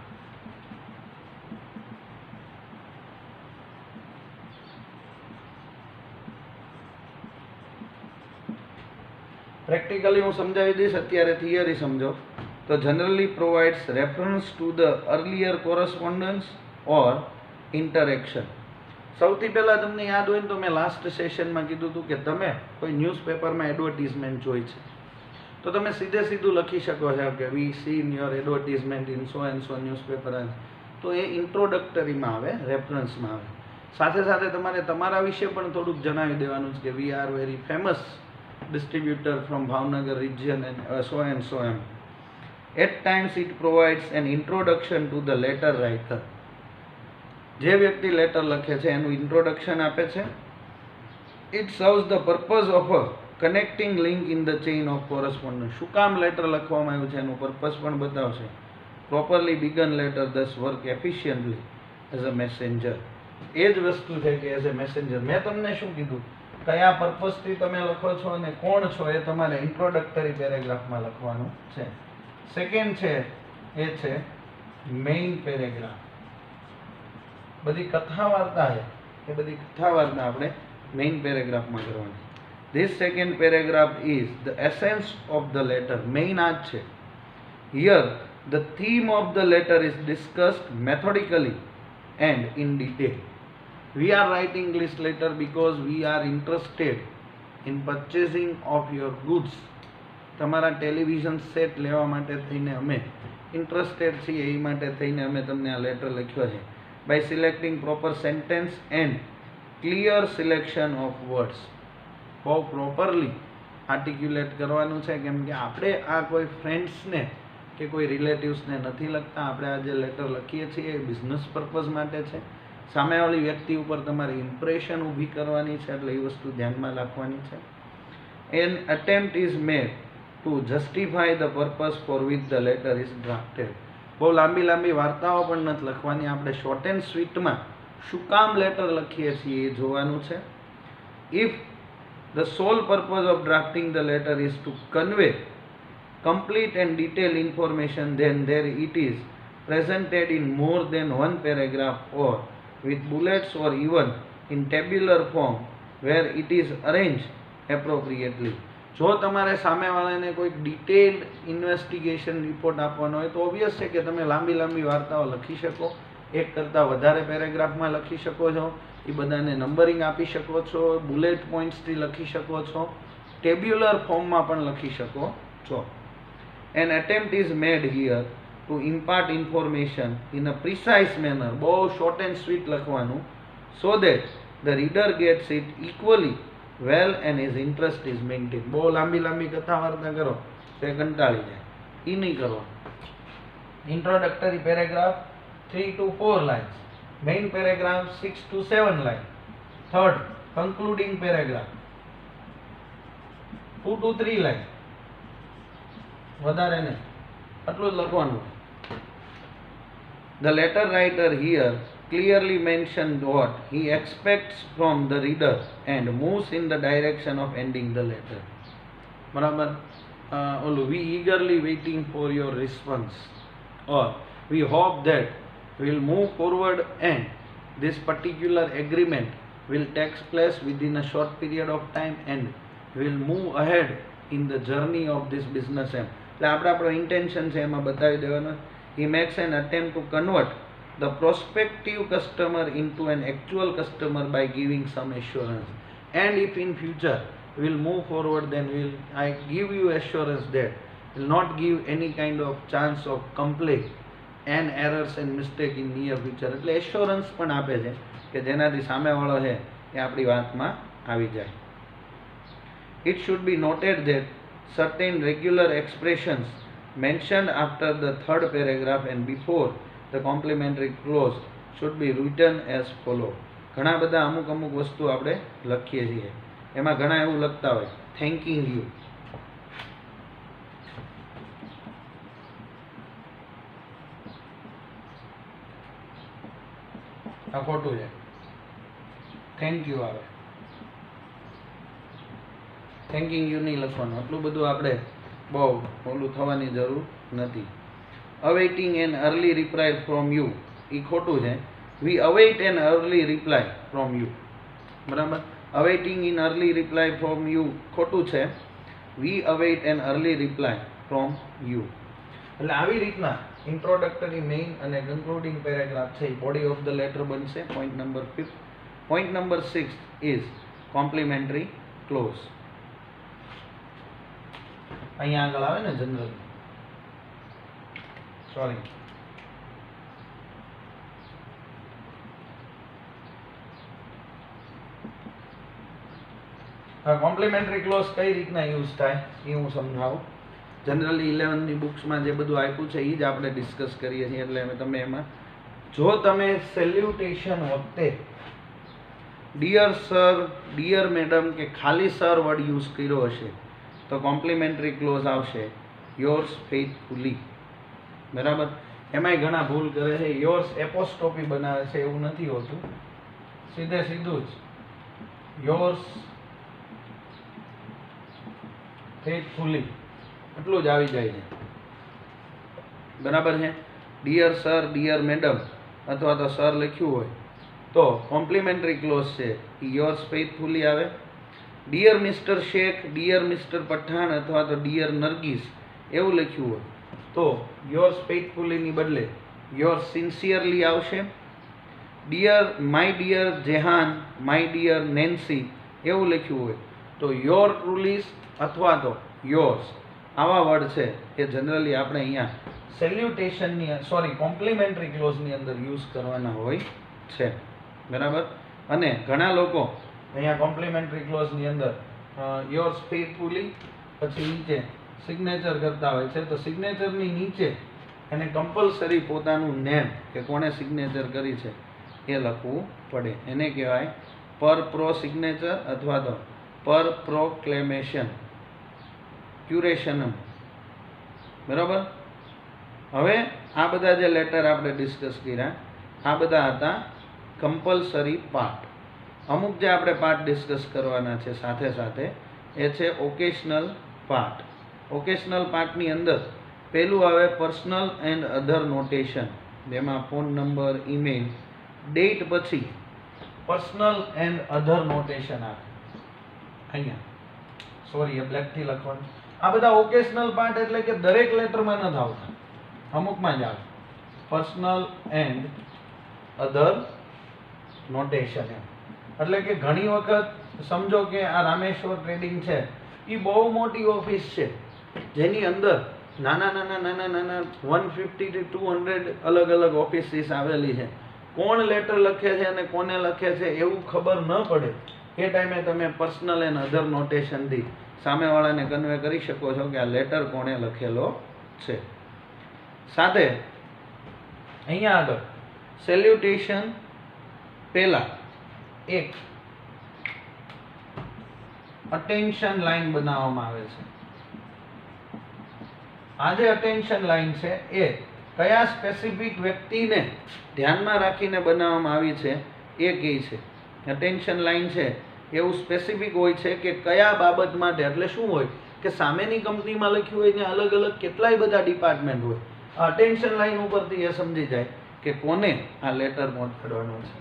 પ્રેક્ટિકલી હું સમજાવી દઈશ, અત્યારે થિયરી સમજો. તો generally provides reference to the earlier correspondence or interaction. સૌથી પહેલાં તમને યાદ હોય ને તો મેં લાસ્ટ સેશનમાં કીધું હતું કે તમે કોઈ ન્યૂઝપેપરમાં એડવર્ટિઝમેન્ટ જોઈ છે તો તમે સીધે સીધું લખી શકો છો કે we seen your advertisement in so and so newspaper. તો એ ઇન્ટ્રોડક્ટરીમાં આવે, રેફરન્સમાં આવે. સાથે સાથે તમારે તમારા વિશે પણ થોડુંક જણાવી દેવાનું છે કે we are very famous distributor from Bhavnagar region and so and so on. At times it provides an introduction to the letter writer. જે વ્યક્તિ લેટર લખે છે એનું ઇન્ટ્રોડક્શન આપે છે it serves the purpose of a connecting link in the chain of correspondence. શું કામ letter લખવામાં આવ્યું છે એનું પર્પઝ પણ બતાવશે. Properly begun letter does work efficiently as a messenger. એ જ વસ્તુ છે કે એઝ અ મેસેન્જર. મેં તમને શું કીધું, કયા પર્પઝથી તમે લખો છો અને કોણ છો એ તમારે ઇન્ટ્રોડક્ટરી પેરેગ્રાફમાં લખવાનું છે. સેકન્ડ છે એ છે મેઇન પેરેગ્રાફ. બધી કથા વાર્તા છે એ બધી કથા વાર્તા આપણે મેઇન પેરેગ્રાફમાં કરવાની. This second paragraph is the essence of the letter. Main આ જ છે. Here the theme of the letter is discussed methodically and in detail. We are writing this letter because we are interested in purchasing of your goods. તમારા television set લેવા માટે થઈને અમે interested છીએ, એ માટે થઈને અમે તમને આ લેટર લખ્યો છે. By selecting proper sentence and clear selection of words. બહુ પ્રોપરલી આર્ટિક્યુલેટ કરવાનું છે, કેમ કે આપણે આ કોઈ ફ્રેન્ડ્સને કે કોઈ રિલેટિવ્સને નથી લખતા. આપણે આ જે લેટર લખીએ છીએ એ બિઝનેસ પર્પઝ માટે છે. સામેવાળી વ્યક્તિ ઉપર તમારી ઇમ્પ્રેશન ઊભી કરવાની છે, એટલે એ વસ્તુ ધ્યાનમાં રાખવાની છે. An attempt is made to justify the purpose for which the letter is drafted. બહુ લાંબી લાંબી વાર્તાઓ પણ નથી લખવાની. આપણે શોર્ટ એન્ડ સ્વીટમાં શું કામ લેટર લખીએ છીએ એ જોવાનું છે. If the sole purpose of drafting the letter is to convey complete and detailed information, then there it is presented in more than one paragraph or with bullets or even in tabular form where it is arranged appropriately. જો તમારે સામેવાળાને કોઈ detailed investigation report આપવાનો હોય તો obvious છે કે તમે લાંબી લાંબી વાર્તાઓ લખી શકો, એક કરતાં વધારે પેરેગ્રાફમાં લખી શકો છો, એ બધાને નંબરિંગ આપી શકો છો, બુલેટ પોઈન્ટ્સથી લખી શકો છો, ટેબ્યુલર ફોર્મમાં પણ લખી શકો છો. An attempt is made here to impart information in a precise manner. બહુ short and sweet લખવાનું, so that the reader gets it equally well and his interest is maintained. બહુ લાંબી લાંબી કથા વાર્તા કરો તો એ કંટાળી જાય, એ નહીં કરો. Introductory paragraph 3 to 4 lines, main paragraph 6 to 7 lines, third concluding paragraph 2 to 3 lines. વધારે નહીં, આટલું જ લખવાનું. The letter writer here clearly mentioned what he expects from the reader and moves in the direction of ending the letter. બરાબર. we eagerly waiting for your response, or we hope that we'll move forward and this particular agreement will take place within a short period of time and we'll move ahead in the journey of this business. એટલે આપણે આપણો intention છે એમાં બતાવી દેવાનું. he makes an attempt to convert the prospective customer into an actual customer by giving some assurance, and if in future we'll move forward, then I give you assurance that will not give any kind of chance of complaint and errors and mistake in near future. એટલે assurance પણ આપે છે કે જેનાથી સામેવાળો છે એ આપણી વાતમાં આવી જાય. It should be noted that certain regular expressions mentioned after the third paragraph and before the complementary clause should be written as follow. ઘણા બધા અમુક વસ્તુ આપણે લખીએ છીએ, એમાં ઘણા એવું લખતા હોય થેન્કિંગ યુ. આ ખોટું છે, થેન્ક યુ આવે. થેન્કિંગ યુ નહીં લખવાનું. આટલું બધું આપણે બહુ ઓલું થવાની જરૂર નથી. Awaiting an early reply from you, એ ખોટું છે. We await an early reply from you. બરાબર. Awaiting in early reply from you ખોટું છે. We await an early reply from you. એટલે આવી રીતના ઇન્ટ્રોડક્ટરી, મેઇન અને કન્ક્લુડિંગ પેરેગ્રાફ છે એ બોડી ઓફ ધ લેટર બનશે. Point number 5. Point number 6 is complimentary close. અહીંયા આગળ આવે ને જનરલ, સોરી, કોમ્પ્લિમેન્ટરી ક્લોઝ કઈ રીતના યુઝ થાય એ હું સમજાવું. જનરલી 11ની બુક્સમાં જે બધું આપ્યું છે એ જ આપણે ડિસ્કસ કરીએ છીએ. એટલે તમે એમાં જો તમે સેલ્યુટેશન વખતે ડિયર સર, ડિયર મેડમ કે ખાલી સર વર્ડ યુઝ કર્યો હશે તો કોમ્પ્લિમેન્ટરી ક્લોઝ આવશે યોર્સ ફેithફુલી. બરાબર. એમાંય ઘણા ભૂલ કરે છે, યોર્સ એપોસ્ટ્રોફી બનાવે છે, એવું નથી હોતું, સીધે સીધું જ યોર્સ ફેithફુલી એટલું જ આવી જાય છે. બરાબર છે. ડિયર સર, ડિયર મેડમ અથવા તો સર લખ્યું હોય તો કોમ્પ્લિમેન્ટરી ક્લોઝ છે એ યોર્સ ફેithફુલી આવે. Dear mister Sheikh, dear mister Pathan અથવા તો ડિયર નરગીસ એવું લખ્યું હોય તો યોર્સ ફેithફુલીની બદલે યોર્સ સિન્સિયરલી આવશે. My dear Jehan, my dear Nancy એવું લખ્યું હોય તો યોર ટ્રુલીસ અથવા તો યોર્સ આવા વર્ડ છે એ જનરલી આપણે અહીંયા સેલ્યુટેશનની કોમ્પ્લિમેન્ટરી ક્લોઝની અંદર યુઝ કરવાના હોય છે. બરાબર. અને ઘણા લોકો અહીંયા કોમ્પ્લિમેન્ટરી ક્લોઝની અંદર યોર્સ ફેithફુલી પછી નીચે સિગ્નેચર કરતા હોય છે તો સિગ્નેચરની નીચે એને કમ્પલસરી પોતાનું નેમ કે કોણે સિગ્નેચર કરી છે એ લખવું પડે. એને કહેવાય પર પ્રો સિગ્નેચર અથવા તો પર પ્રોક્લેમેશન ક્યુરેશનમ. બરાબર. હવે આ બધા જે લેટર આપણે ડિસ્કસ કર્યા આ બધા હતા કમ્પલસરી પાર્ટ. અમુક જે આપણે પાર્ટ ડિસ્કસ કરવાના છે સાથે સાથે એ છે ઓકેશનલ પાર્ટ. ઓકેશનલ પાર્ટની અંદર પહેલું આવે પર્સનલ એન્ડ અધર નોટેશન, જેમાં ફોન નંબર, ઈમેલ, ડેટ પછી પર્સનલ એન્ડ અધર નોટેશન આવે. અહીંયા એ બ્લેકથી લખવાનું. આ બધા ઓકેશનલ પાર્ટ એટલે કે દરેક લેટરમાં નથી આવતા, અમુકમાં જ આવે. પર્સનલ એન્ડ અધર નોટેશન એટલે કે ઘણી વખત સમજો કે આ રામેશ્વર ટ્રેડિંગ છે એ બહુ મોટી ઓફિસ છે જેની અંદર નાના 150 થી 200 અલગ અલગ ઓફિસીસ આવેલી છે. કોણ લેટર લખે છે અને કોને લખે છે એવું ખબર ન પડે એ ટાઈમે તમે પર્સનલ એન્ડ અધર નોટેશનથી સામેવાળાને કન્વે કરી શકો છો કે આ લેટર કોણે લખેલો છે. સાથે અહીંયા આગળ સેલ્યુટેશન પહેલા એક અટેન્શન લાઈન બનાવવામાં આવે છે. આ જે અટેન્શન લાઈન છે એ કયા સ્પેસિફિક વ્યક્તિને ધ્યાનમાં રાખીને બનાવવામાં આવી છે એ કહે છે. અટેન્શન લાઈન છે એવું સ્પેસિફિક હોય છે કે કયા બાબત માટે. એટલે શું હોય કે સામેની કંપનીમાં લખ્યું હોય ને અલગ અલગ કેટલાય બધા ડિપાર્ટમેન્ટ હોય. આ અટેન્શન લાઈન ઉપરથી એ સમજી જાય કે કોને આ લેટર પહોંચાડવાનો છે.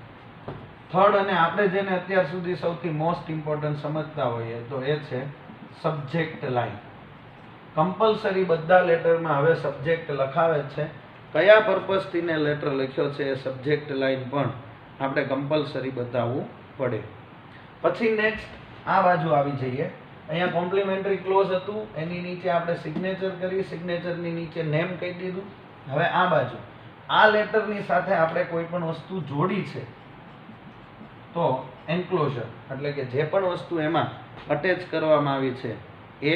થર્ડ અને આપણે જેને અત્યાર સુધી સૌથી મોસ્ટ ઇમ્પોર્ટન્ટ સમજતા હોઈએ તો એ છે સબ્જેક્ટ લાઈન. કમ્પલસરી બધા લેટરમાં હવે સબ્જેક્ટ લખાવે છે. કયા પર્પઝથી ને લેટર લખ્યો છે એ સબ્જેક્ટ લાઈન પણ આપણે કમ્પલસરી બતાવવું પડે. પછી નેક્સ્ટ આ બાજુ આવી જઈએ. અહીંયા કોમ્પ્લિમેન્ટરી ક્લોઝ હતું, એની નીચે આપણે સિગ્નેચર કરી, સિગ્નેચરની નીચે નેમ કહી દીધું. હવે આ બાજુ આ લેટરની સાથે આપણે કોઈ પણ વસ્તુ જોડી છે તો એન્ક્લોઝર એટલે કે જે પણ વસ્તુ એમાં અટેચ કરવામાં આવી છે એ.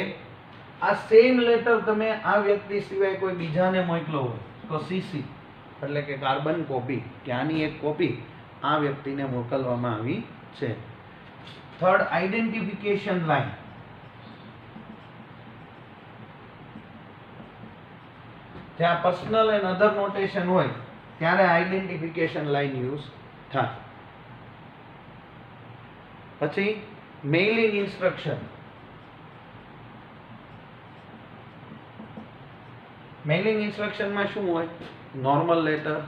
આ સેમ લેટર તમે આ વ્યક્તિ સિવાય કોઈ બીજાને મોકલો હોય તો સીસી એટલે કે કાર્બન કોપી કે આની એક કોપી આ વ્યક્તિને મોકલવામાં આવી છે. Third identification line. ત્યાં પર્સનલ એન્ડ અધર નોટેશન હોય ત્યારે આઈડેન્ટિફિકેશન લાઈન યુઝ થાય. પછી મેઇલિંગ ઇન્સ્ટ્રક્શન. મેઇલિંગ ઇન્સ્ટ્રક્શનમાં શું હોય? નોર્મલ લેટર,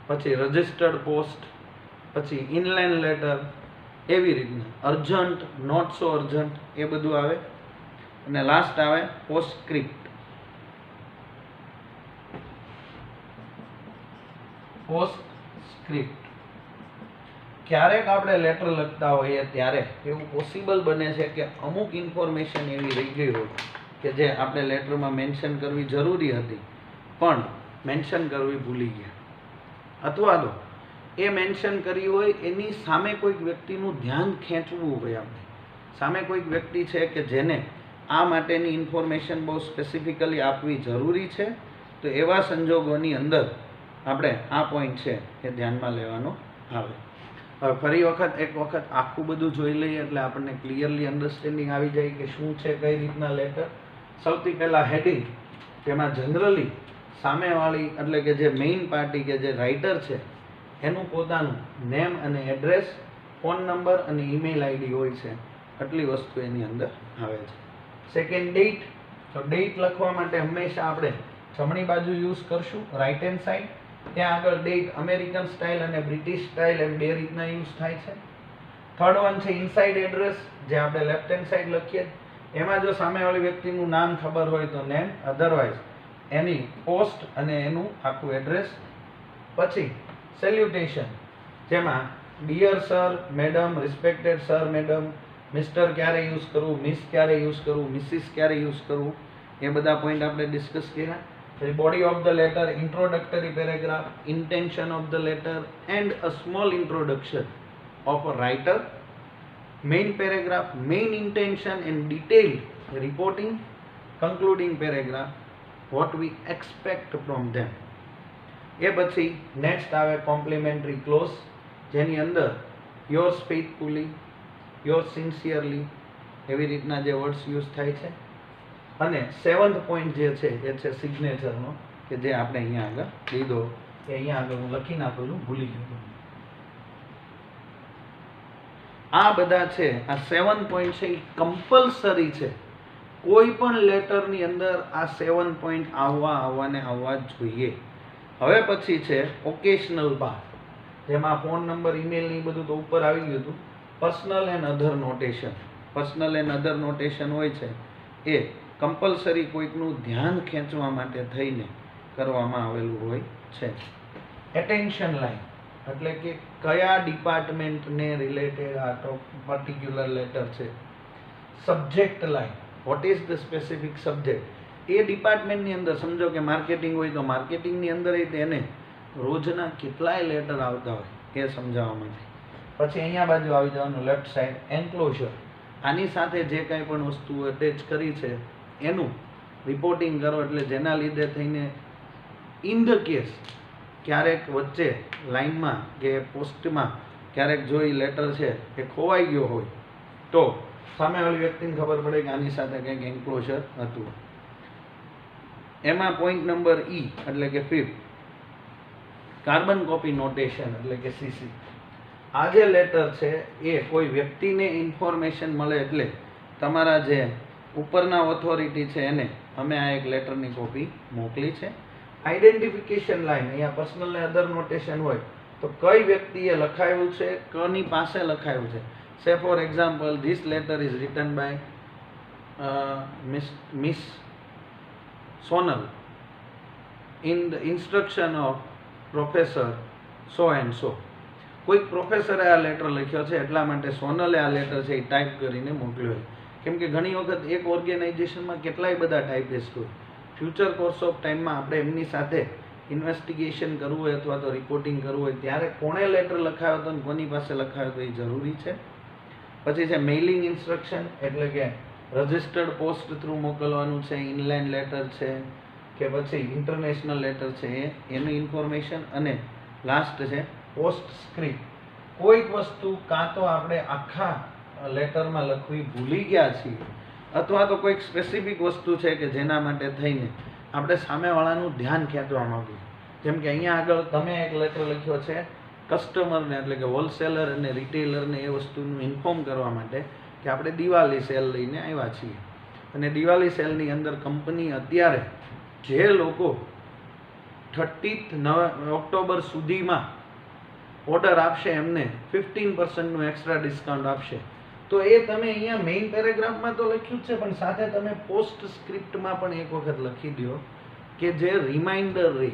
પછી રજિસ્ટર્ડ પોસ્ટ, પછી ઇનલાઇન લેટર, એવી રીતના અર્જન્ટ, નોટ સો અર્જન્ટ એ બધું આવે. અને લાસ્ટ આવે પોસ્ટસ્ક્રિપ્ટ. પોસ્ટસ્ક્રિપ્ટ ક્યારેક આપણે લેટર લખતા હોઈએ ત્યારે એવું પોસિબલ બને છે કે અમુક ઇન્ફોર્મેશન એવી રહી ગઈ હોય કે જે આપણે લેટરમાં મેન્શન કરવી જરૂરી હતી પણ મેન્શન કરવી ભૂલી ગયા, અથવા તો એ મેન્શન કરી હોય એની સામે કોઈક વ્યક્તિનું ધ્યાન ખેંચવું હોય. આપણે સામે કોઈક વ્યક્તિ છે કે જેને આ માટેની ઇન્ફોર્મેશન બહુ સ્પેસિફિકલી આપવી જરૂરી છે, તો એવા સંજોગોની અંદર આપણે આ પોઈન્ટ છે એ ધ્યાનમાં લેવાનો આવે. હવે ફરી એક વખત આખું બધું જોઈ લઈએ એટલે આપણને ક્લિયરલી અન્ડરસ્ટેન્ડિંગ આવી જાય કે શું છે કઈ રીતના લેટર. સૌથી પહેલાં હેડિંગ, તેમાં જનરલી સામેવાળી એટલે કે જે મેઇન પાર્ટી કે જે રાઇટર છે એનું પોતાનું નેમ અને એડ્રેસ, ફોન નંબર અને ઈમેલ આઈડી હોય છે. આટલી વસ્તુ એની અંદર આવે છે. સેકન્ડ ડેટ, તો ડેટ લખવા માટે હંમેશા આપણે જમણી બાજુ યુઝ કરશું, રાઇટ હેન્ડ સાઈડ. ત્યાં આગળ ડેટ અમેરિકન સ્ટાઇલ અને બ્રિટિશ સ્ટાઇલ એમ બે રીતના યુઝ થાય છે. થર્ડ વન છે ઇનસાઇડ એડ્રેસ, જે આપણે લેફ્ટ હેન્ડ સાઈડ લખીએ. એમાં જો સામેવાળી વ્યક્તિનું નામ ખબર હોય તો નેમ, અધરવાઇઝ એની પોસ્ટ અને એનું આખું એડ્રેસ. પછી સેલ્યુટેશન, જેમાં dear sir, madam, respected sir, madam, mister ક્યારે યુઝ કરવું, મિસ ક્યારે યુઝ કરવું, મિસિસ ક્યારે યુઝ કરવું, એ બધા પોઈન્ટ આપણે ડિસ્કસ કર્યા. પછી body of the letter, introductory paragraph, intention of the letter and a small introduction of a writer, main paragraph, main intention and detailed reporting, concluding paragraph, what we expect from them. એ પછી next આવે complimentary close, જેની અંદર yours ફેithfully, yours sincerely, એવી રીતના જે words use થાય છે. અને સેવન્થ પોઈન્ટ જે છે એ છે સિગ્નેચરનો, કે જે આપણે અહીંયા આગળ લીધો, કે અહીંયા આગળ હું લખી નાખેલું, ભૂલી ગયો. આ બધા છે, આ 7 પોઈન્ટ છે એ કમ્પલસરી છે. કોઈ પણ લેટરની અંદર આ 7 પોઈન્ટ આવવા જ જોઈએ. હવે પછી છે ઓકેશનલ પાર્ટ, જેમાં ફોન નંબર, ઈમેલ ને બધું તો ઉપર આવી ગયું હતું. Personal and other notation, personal and other notation હોય છે એ કમ્પલસરી કોઈકનું ધ્યાન ખેંચવા માટે થઈને કરવામાં આવેલું હોય છે. એટેન્શન લાઈન, એટલે કે કયા ડિપાર્ટમેન્ટને રિલેટેડ આ પર્ટિક્યુલર લેટર છે. Subject line, what is the specific subject. એ ડિપાર્ટમેન્ટની અંદર સમજો કે માર્કેટિંગ હોય તો માર્કેટિંગની અંદર એને રોજના કેટલાય લેટર આવતા હોય એ સમજાવવા માટે. પછી અહીંયા બાજુ આવી જવાનું લેફ્ટ સાઈડ, એન્ક્લોઝર. આની સાથે જે કાંઈ પણ વસ્તુ અટેચ કરી છે એનું રિપોર્ટિંગ કરો, એટલે જેના લીધે થઈને ઇન ધ કેસ ક્યારેક વચ્ચે લાઇનમાં કે પોસ્ટમાં ક્યારેક જો એ લેટર છે એ ખોવાઈ ગયો હોય તો સામેવાળી વ્યક્તિને ખબર પડે કે આની સાથે કંઈક એન્ક્લોઝર હતું. એમાં પોઈન્ટ નંબર ઈ એટલે કે 5th, કાર્બન કોપી નોટેશન એટલે કે સીસી. આ જે લેટર છે એ કોઈ વ્યક્તિને ઇન્ફોર્મેશન મળે એટલે તમારા જે ઉપરના ઓથોરિટી છે એને અમે આ એક લેટરની કોપી મોકલી છે. આઈડેન્ટિફિકેશન લાઈન, અહીંયા પર્સનલ ને અધર નોટેશન હોય તો કઈ વ્યક્તિએ લખાયું છે, કની પાસે લખાયું છે. Say for example, this letter is written by miss Sonal in the instruction of professor so and so. કોઈક પ્રોફેસરે આ લેટર લખ્યો છે એટલા માટે સોનલે આ લેટર છે એ ટાઈપ કરીને મોકલ્યો છે. કેમ કે ઘણી વખત એક ઓર્ગેનાઇઝેશનમાં કેટલાય બધા ટાઈપિસ્ટ હોય. ફ્યુચર કોર્સ ઓફ ટાઈમમાં આપણે એમની સાથે ઇન્વેસ્ટિગેશન કરવું હોય અથવા તો રિપોર્ટિંગ કરવું હોય ત્યારે કોણે લેટર લખાયો હતો અને કોની પાસે લખાયો હતો એ જરૂરી છે. પછી છે મેઇલિંગ ઇન્સ્ટ્રક્શન, એટલે કે રજિસ્ટર્ડ પોસ્ટ થ્રુ મોકલવાનું છે, ઇનલાઇન લેટર છે કે પછી ઇન્ટરનેશનલ લેટર છે એની ઇન્ફોર્મેશન. અને લાસ્ટ છે પોસ્ટ સ્ક્રિપ્ટ. કોઈક વસ્તુ કાં તો આપણે આખા લેટરમાં લખવી ભૂલી ગયા છીએ અથવા તો કોઈક સ્પેસિફિક વસ્તુ છે કે જેના માટે થઈને આપણે સામેવાળાનું ધ્યાન ખેંચવા માંગીએ. જેમ કે અહીંયા આગળ તમે એક લેટર લખ્યો છે કસ્ટમરને, એટલે કે હોલસેલર અને રિટેલરને એ વસ્તુનું ઇન્ફોર્મ કરવા માટે કે આપણે દિવાળી સેલ લઈને આવ્યા છીએ અને દિવાળી સેલની અંદર કંપની અત્યારે જે લોકો 30 ઓક્ટોબર સુધીમાં ઓર્ડર આપશે એમને 15% એક્સ્ટ્રા ડિસ્કાઉન્ટ આપશે. તો એ તમે અહીંયા મેઇન પેરેગ્રાફમાં તો લખ્યું છે પણ સાથે તમે પોસ્ટ સ્ક્રિપ્ટમાં પણ એક વખત લખી દો કે જે રિમાઇન્ડર રહે.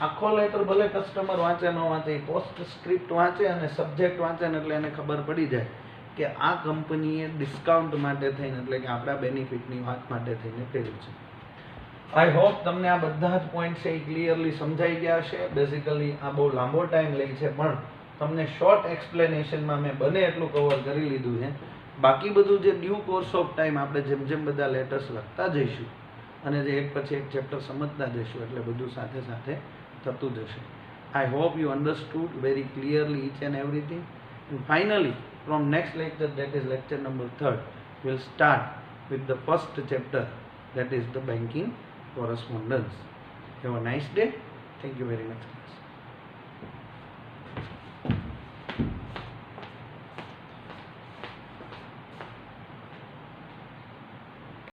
આખો લેટર ભલે કસ્ટમર વાંચે ન વાંચે, પોસ્ટ સ્ક્રિપ્ટ વાંચે અને સબ્જેક્ટ વાંચે ને એટલે એને ખબર પડી જાય કે આ કંપનીએ ડિસ્કાઉન્ટ માટે થઈને, એટલે કે આપણા બેનિફિટની વાત માટે થઈને કર્યું છે. આઈ હોપ તમને આ બધા જ પોઈન્ટ છે એ ક્લિયરલી સમજાઈ ગયા હશે. બેઝિકલી આ બહુ લાંબો ટાઈમ લે છે પણ તમને શોર્ટ એક્સપ્લેનેશનમાં મેં બને એટલું કવર કરી લીધું છે. બાકી બધું જે ડ્યુ કોર્સ ઓફ ટાઈમ આપણે જેમ જેમ બધા લેટર્સ લખતા જઈશું અને જે એક પછી એક ચેપ્ટર સમજતા જઈશું એટલે બધું સાથે સાથે થતું જશે. I hope you understood very clearly each and everything. And finally, from next lecture, that is lecture number 3rd, we'll start with the first chapter, that is the banking correspondence. Have a nice day. Thank you very much.